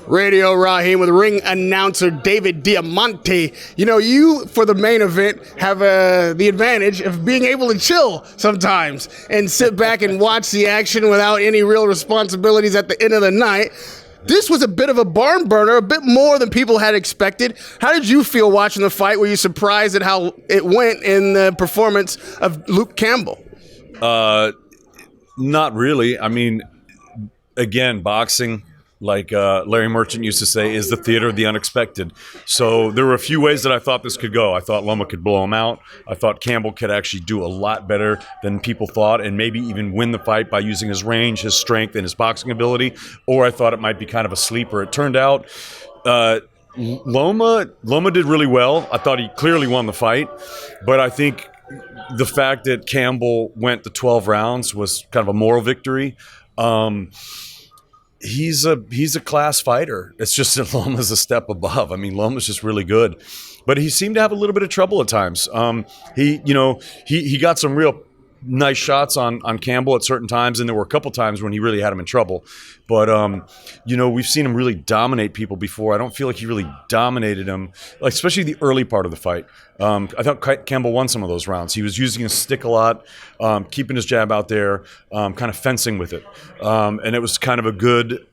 Radio Rahim with ring announcer David Diamante. You know, you, for the main event, have the advantage of being able to chill sometimes and sit back and watch the action without any real responsibilities at the end of the night. This was a bit of a barn burner, a bit more than people had expected. How did you feel watching the fight? Were you surprised at how it went in the performance of Luke Campbell? Not really. I mean, again, boxing, like Larry Merchant used to say, is the theater of the unexpected. So there were a few ways that I thought this could go. I thought Loma could blow him out. I thought Campbell could actually do a lot better than people thought and maybe even win the fight by using his range, his strength, and his boxing ability. Or I thought it might be kind of a sleeper. It turned out Loma did really well. I thought he clearly won the fight. But I think the fact that Campbell went to 12 rounds was kind of a moral victory. He's a class fighter. It's just that Loma's a step above. I mean, Loma's just really good, but he seemed to have a little bit of trouble at times. He got some real nice shots on Campbell at certain times, and there were a couple times when he really had him in trouble. But we've seen him really dominate people before. I don't feel like he really dominated him, like especially the early part of the fight. I thought Campbell won some of those rounds. He was using his stick a lot, keeping his jab out there, kind of fencing with it, and it was kind of a good.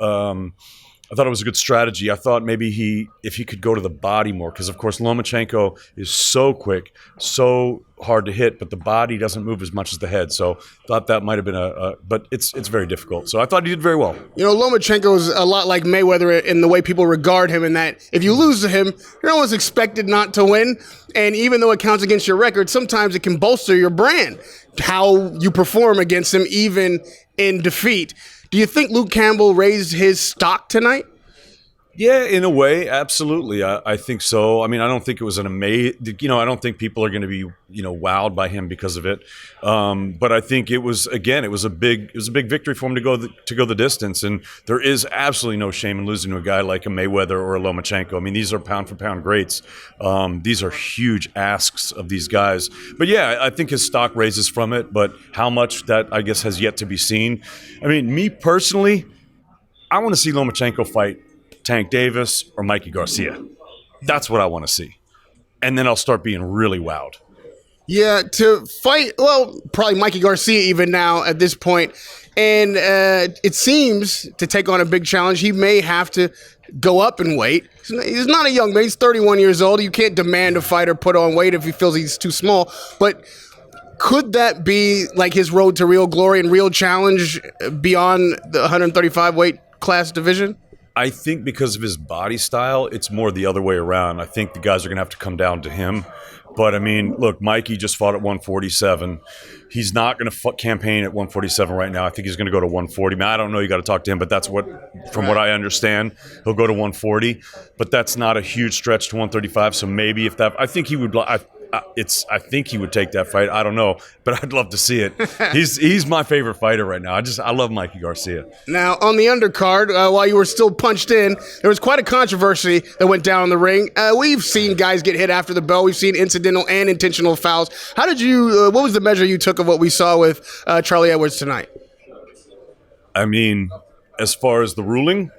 I thought it was a good strategy. I thought maybe if he could go to the body more, because of course Lomachenko is so quick, so hard to hit, but the body doesn't move as much as the head. So thought that might have been but it's very difficult. So I thought he did very well. You know, Lomachenko is a lot like Mayweather in the way people regard him, in that if you lose to him, you're almost expected not to win. And even though it counts against your record, sometimes it can bolster your brand, how you perform against him, even in defeat. Do you think Luke Campbell raised his stock tonight? Yeah, in a way, absolutely. I think so. I mean, I don't think it was an amazing. I don't think people are going to be wowed by him because of it. But I think it was a big victory for him to go the distance. And there is absolutely no shame in losing to a guy like a Mayweather or a Lomachenko. I mean, these are pound for pound greats. These are huge asks of these guys. But yeah, I think his stock raises from it. But how much, that I guess has yet to be seen. I mean, me personally, I want to see Lomachenko fight Tank Davis or Mikey Garcia. That's what I want to see. And then I'll start being really wowed. Yeah, to fight, well, probably Mikey Garcia even now at this point. And it seems to take on a big challenge, he may have to go up in weight. He's not a young man. He's 31 years old. You can't demand a fighter put on weight if he feels he's too small. But could that be like his road to real glory and real challenge beyond the 135 weight class division? I think because of his body style, it's more the other way around. I think the guys are going to have to come down to him. But, I mean, look, Mikey just fought at 147. He's not going to campaign at 147 right now. I think he's going to go to 140. I don't know. You got to talk to him, but that's from what I understand, he'll go to 140. But that's not a huge stretch to 135. So maybe I think he would. I think he would take that fight. I don't know, but I'd love to see it. He's my favorite fighter right now. I love Mikey Garcia. Now, on the undercard, while you were still punched in, there was quite a controversy that went down in the ring. We've seen guys get hit after the bell. We've seen incidental and intentional fouls. How did you? What was the measure you took of what we saw with Charlie Edwards tonight? I mean, as far as the ruling?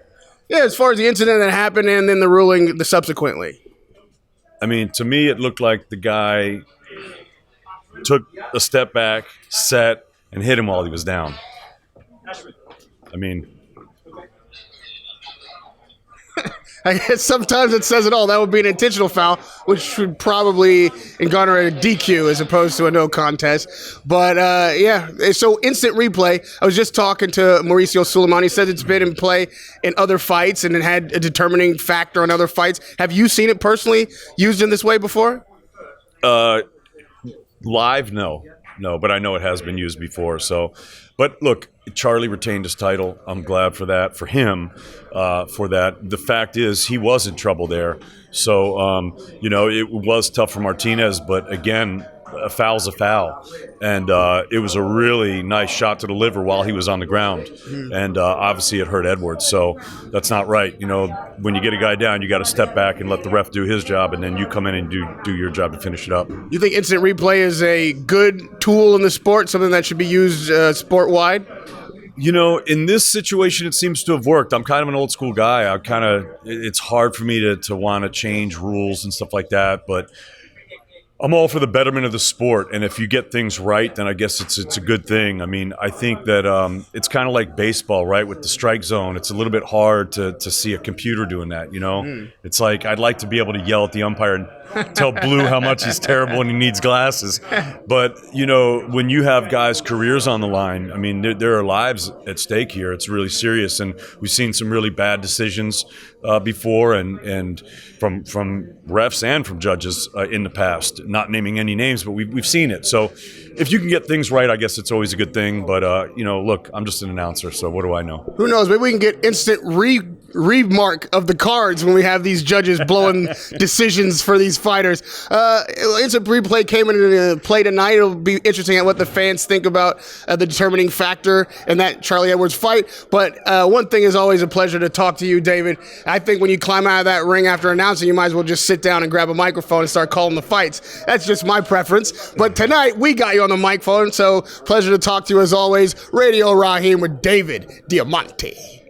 Yeah, as far as the incident that happened and then the ruling subsequently. I mean, to me, it looked like the guy took a step back, set, and hit him while he was down. I mean, I guess sometimes it says it all. That would be an intentional foul, which would probably garner a DQ as opposed to a no contest. But, yeah, so instant replay. I was just talking to Mauricio Suleiman. He said it's been in play in other fights and it had a determining factor in other fights. Have you seen it personally used in this way before? Live, no, but I know it has been used before. So, but look, Charlie retained his title. I'm glad for that, for him, for that. The fact is, he was in trouble there. So, it was tough for Martinez, but again, a foul's a foul. And it was a really nice shot to the liver while he was on the ground. And obviously it hurt Edwards. So that's not right. When you get a guy down, you got to step back and let the ref do his job, and then you come in and do your job to finish it up. You think instant replay is a good tool in the sport, something that should be used sport-wide? You know, in this situation, it seems to have worked. I'm kind of an old school guy. It's hard for me to want to change rules and stuff like that, but I'm all for the betterment of the sport, and if you get things right, then I guess it's a good thing. I mean, I think that it's kind of like baseball, right? With the strike zone, it's a little bit hard to see a computer doing that, you know? It's like I'd like to be able to yell at the umpire and tell Blue how much he's terrible and he needs glasses. But, you know, when you have guys' careers on the line, I mean, there are lives at stake here. It's really serious, and we've seen some really bad decisions before and from refs and from judges in the past. Not naming any names, but we've seen it. So if you can get things right, I guess it's always a good thing. But, you know, look, I'm just an announcer, so what do I know? Who knows? Maybe we can get instant remark of the cards when we have these judges blowing decisions for these fighters. Instant replay came into play tonight. It'll be interesting at what the fans think about the determining factor in that Charlie Edwards fight. But one thing is always a pleasure to talk to you, David. I think when you climb out of that ring after announcing, you might as well just sit down and grab a microphone and start calling the fights. That's just my preference. But tonight, we got you on the microphone, so pleasure to talk to you as always. Radio Rahim with David Diamante.